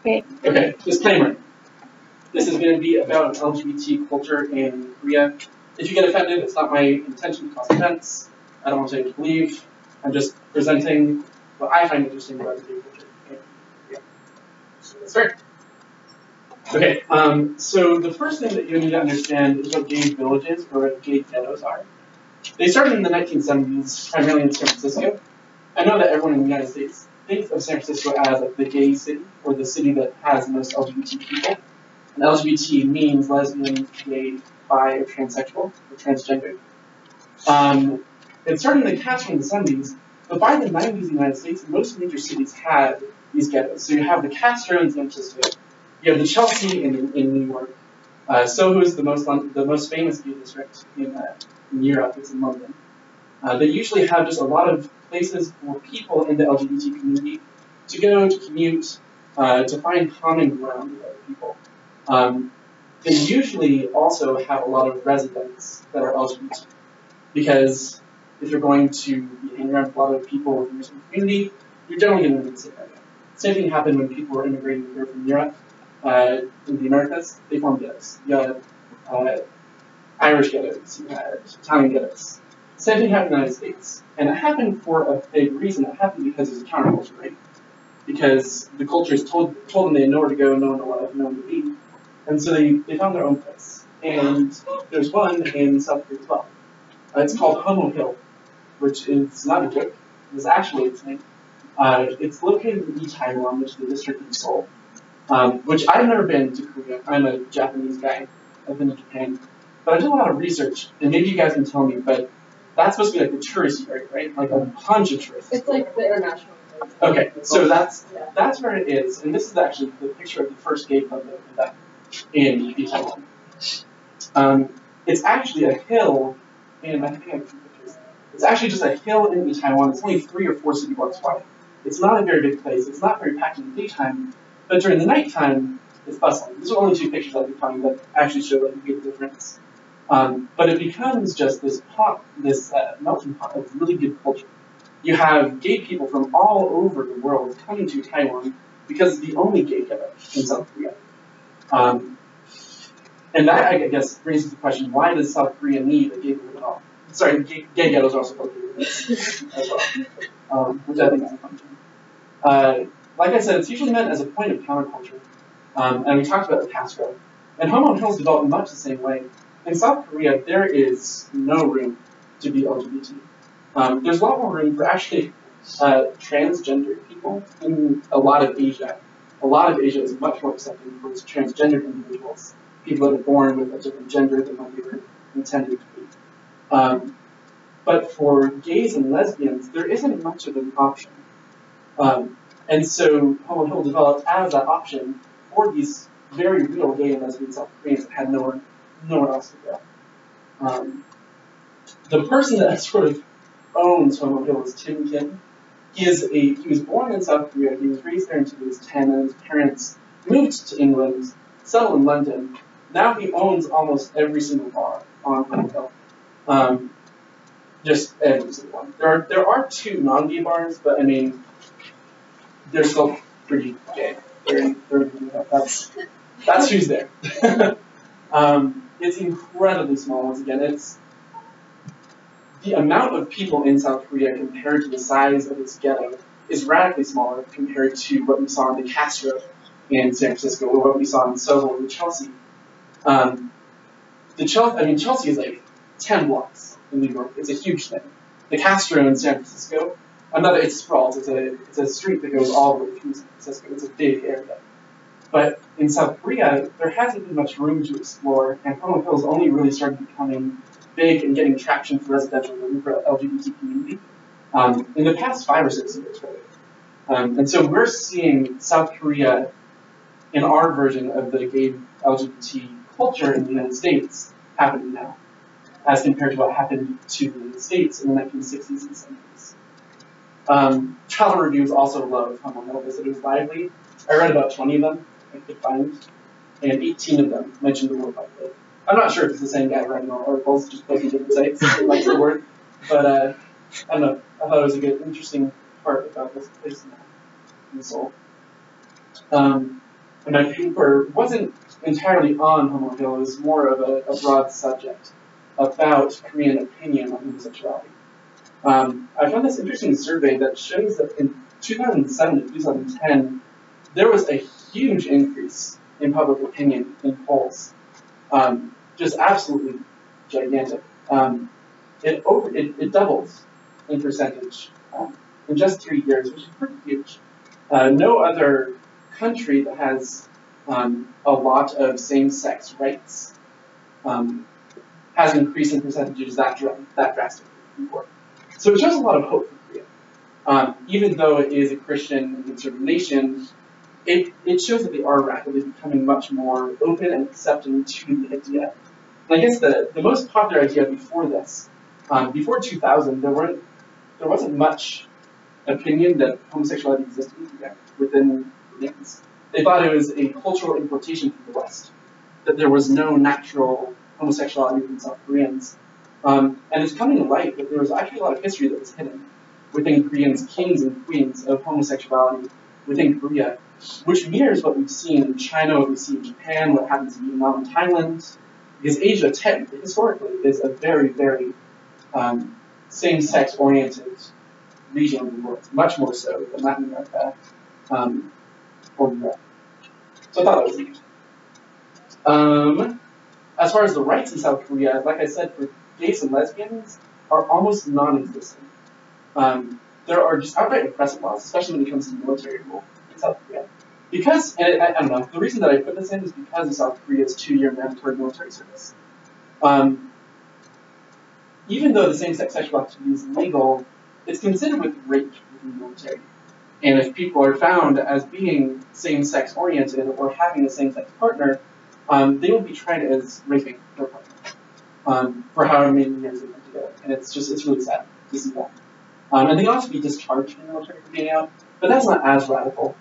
Okay, disclaimer. This is going to be about an LGBT culture in Korea. If you get offended, it's not my intention to cause offense. I don't want you to believe. I'm just presenting what I find interesting about the gay culture in Korea. So let's start. Okay, so the first thing that you need to understand is what gay villages or what gay ghettos are. They started in the 1970s, primarily in San Francisco. I know that everyone in the United States thinks of San Francisco as like the gay city, or the city that has the most LGBT people. And LGBT means lesbian, gay, bi, or transsexual, or transgender. It started in the Castro in the 70s, but by the 90s in the United States, most major cities had these ghettos. So you have the Castro in San Francisco, you have the Chelsea in New York, Soho is the most famous gay district in Europe. It's in London. They usually have just a lot of places for people in the LGBT community to go, to commute, to find common ground with other people. They usually also have a lot of residents that are LGBT, because if you're going to be hanging around with a lot of people within your community, you're generally going to be in the same area. Same thing happened when people were immigrating here from Europe, in the Americas. They formed ghettos. You had Irish ghettos, you had Italian ghettos. Same thing happened in the United States. And it happened for a big reason. It happened because there's a counterculture, right? Because the cultures told them they had nowhere to go, no one to love, no one to be. And so they found their own place. And there's one in South Korea as well. It's called Homo Hill, which is not a joke. It's actually its name. It's located in Taiwan, which is the district of Seoul, which I've never been to Korea. I'm a Japanese guy. I've been to Japan. But I did a lot of research, and maybe you guys can tell me, but that's supposed to be like the touristy area, right? Like a bunch of tourists. It's like the international. Okay, so that's where it is, and this is actually the picture of the first gay club that in Taiwan. It's actually a hill, and I think I have two pictures. It's actually just a hill in Taiwan. It's only 3 or 4 city blocks wide. It's not a very big place. It's not very packed in the daytime, but during the nighttime, it's bustling. These are only 2 pictures I could find that actually show like a big difference. But it becomes just this melting pot of really good culture. You have gay people from all over the world coming to Taiwan because it's the only gay ghetto in South Korea. And that, I guess, raises the question, why does South Korea need a gay ghetto at all? Sorry, gay ghettos are also called gay ghettos as well, which I think is a fun term. Like I said, it's usually meant as a point of counterculture. And we talked about the Castro. And Homo Hills developed much the same way. In South Korea, there is no room to be LGBT. There's a lot more room for actually transgender people in a lot of Asia. A lot of Asia is much more accepting towards transgender individuals, people that are born with a different gender than what they were intended to be. But for gays and lesbians, there isn't much of an option. And so Homo Hill developed as that option for these very real gay and lesbian South Koreans that had nowhere else to go. The person that sort of owns Homo Hill is Tim Kim. He was born in South Korea. He was raised there until he was 10, and his parents moved to England, settled in London. Now he owns almost every single bar on Homo Hill. Just every single one. There are 2 non-gay bars, but I mean, they're still pretty gay. That's who's there. It's incredibly small. Once again, it's the amount of people in South Korea compared to the size of its ghetto is radically smaller compared to what we saw in the Castro in San Francisco or what we saw in Soho and Chelsea. Chelsea is like 10 blocks in New York. It's a huge thing. The Castro in San Francisco, it's sprawls. It's a street that goes all the way through San Francisco. It's a big area. But in South Korea, there hasn't been much room to explore, and Homo Hills only really started becoming big and getting traction for residential living for the LGBT community in the past 5 or 6 years, really. And so we're seeing South Korea in our version of the gay LGBT culture in the United States happening now, as compared to what happened to the United States in the 1960s and 70s. Travel reviews also love Homo Hill. They said it was lively. I read about 20 of them I could find, and 18 of them mentioned the word lively. I'm not sure if it's the same guy writing all articles, just posting different sites, like the word, but I don't know. I thought it was a good, interesting part about this place in Seoul. And my paper wasn't entirely on homophily, it was more of a broad subject about Korean opinion on homosexuality. I found this interesting survey that shows that in 2007 to 2010, there was a huge increase in public opinion in polls. Just absolutely gigantic. It doubled in percentage in just 3 years, which is pretty huge. No other country that has a lot of same-sex rights has increased in percentages that drastically before. So it shows a lot of hope for Korea. Even though it is a Christian and conservative nation, it shows that they are rapidly becoming much more open and accepting to the idea. And I guess the most popular idea before this, before 2000, there wasn't much opinion that homosexuality existed within Koreans. They thought it was a cultural importation from the West, that there was no natural homosexuality within South Koreans. And it's coming to light that there was actually a lot of history that was hidden within Koreans, kings and queens of homosexuality within Korea, which mirrors what we've seen in China, what we see in Japan, what happens in Vietnam and Thailand. Because Asia, historically, is a very, very same-sex oriented region of the world, much more so than Latin America or Europe. So I thought that was interesting. As far as the rights in South Korea, like I said, for gays and lesbians are almost non-existent. There are just outright oppressive laws, especially when it comes to military rule in South Korea. Because, and I don't know, the reason that I put this in is because of South Korea's 2-year mandatory military service. Even though the same-sex sexual activity is legal, it's considered with rape within the military. And if people are found as being same-sex oriented or having a same-sex partner, they will be tried as raping their partner for however many years they've been together. And it's really sad to see that. And they also be discharged from the military for being out, but that's not as radical,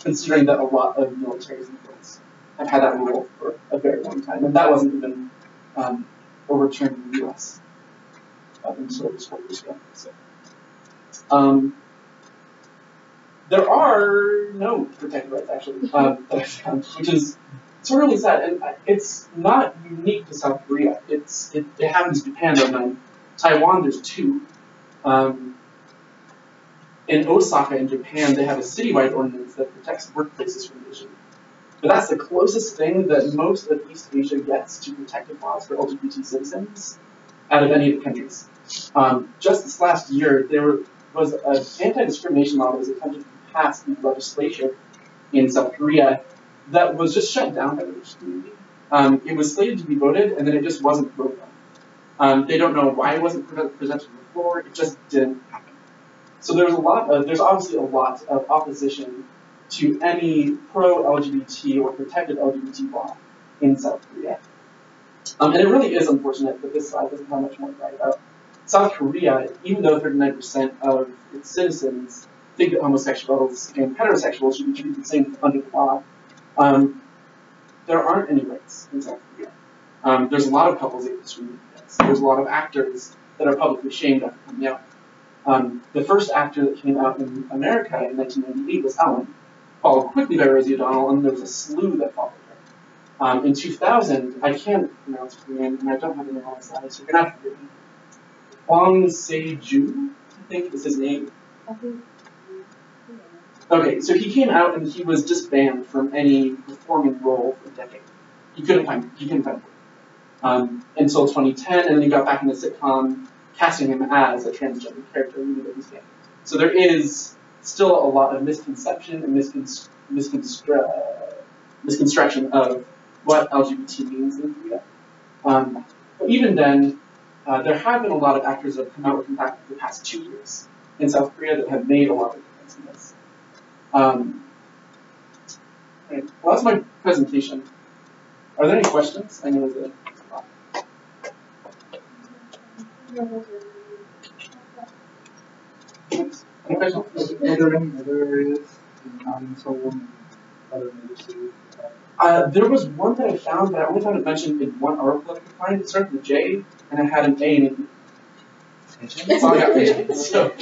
considering that a lot of militaries and fields have had that rule for a very long time. And that wasn't even overturned in the U.S. Until just 4 years ago. So, there are no protected rights, actually, that I found, which is sort of really sad. And it's not unique to South Korea. It happens in Japan, and Taiwan, there's 2. In Osaka, in Japan, they have a citywide ordinance that protects workplaces from invasion. But that's the closest thing that most of East Asia gets to protective laws for LGBT citizens out of any of the countries. Just this last year, there was an anti-discrimination law that was attempted to be passed in the legislature in South Korea that was just shut down by the religious community. It was slated to be voted, and then it just wasn't voted on. They don't know why it wasn't presented to the floor. It just didn't happen. So there's obviously a lot of opposition to any pro-LGBT or protected LGBT law in South Korea. And it really is unfortunate that this slide doesn't have much more to write about. South Korea, even though 39% of its citizens think that homosexuals and heterosexuals should be treated the same under the law, there aren't any rights in South Korea. There's a lot of couples that get discriminated against. There's a lot of actors that are publicly shamed after coming out. The first actor that came out in America in 1998 was Ellen, followed quickly by Rosie O'Donnell, and there was a slew that followed her. In 2000, I can't pronounce Korean, and I don't have the name on the slide, so you're going to have to forgive me. Hwang Se-ju, I think is his name. Okay, so he came out and he was disbanded from any performing role for a decade. He couldn't find work until 2010, and then he got back in the sitcom, casting him as a transgender character, even though he's gay. So there is still a lot of misconception and misconstruction of what LGBT means in Korea. But even then, there have been a lot of actors that have come out with Impact the past 2 years in South Korea that have made a lot of difference in this. Right. Well, that's my presentation. Are there any questions? I know there's a lot. Any questions? Are there any other areas in Seoul and other major cities? There was one that I found, but I only found it mentioned in one article that I could find. It started with a J, and it had an A in it. That's all I got. So,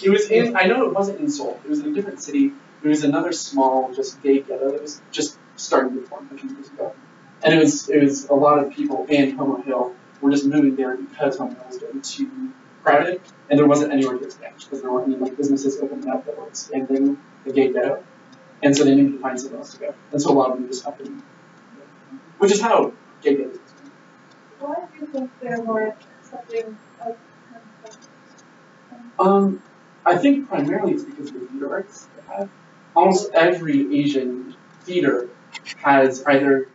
it was in, I know it wasn't in Seoul. It was in a different city. It was another small, just gay ghetto that was just starting to form a few years ago. And it was a lot of people in Homo Hill were just moving there because Homo Hill was getting too crowded, and there wasn't anywhere to expand because there weren't any like businesses opening up that were expanding the gay ghetto, and so they needed to find somewhere else to go. And so a lot of them just happened, which is how gay ghettos expand. Why do you think there were something of I think primarily it's because of the theater arts they have. Almost every Asian theater has either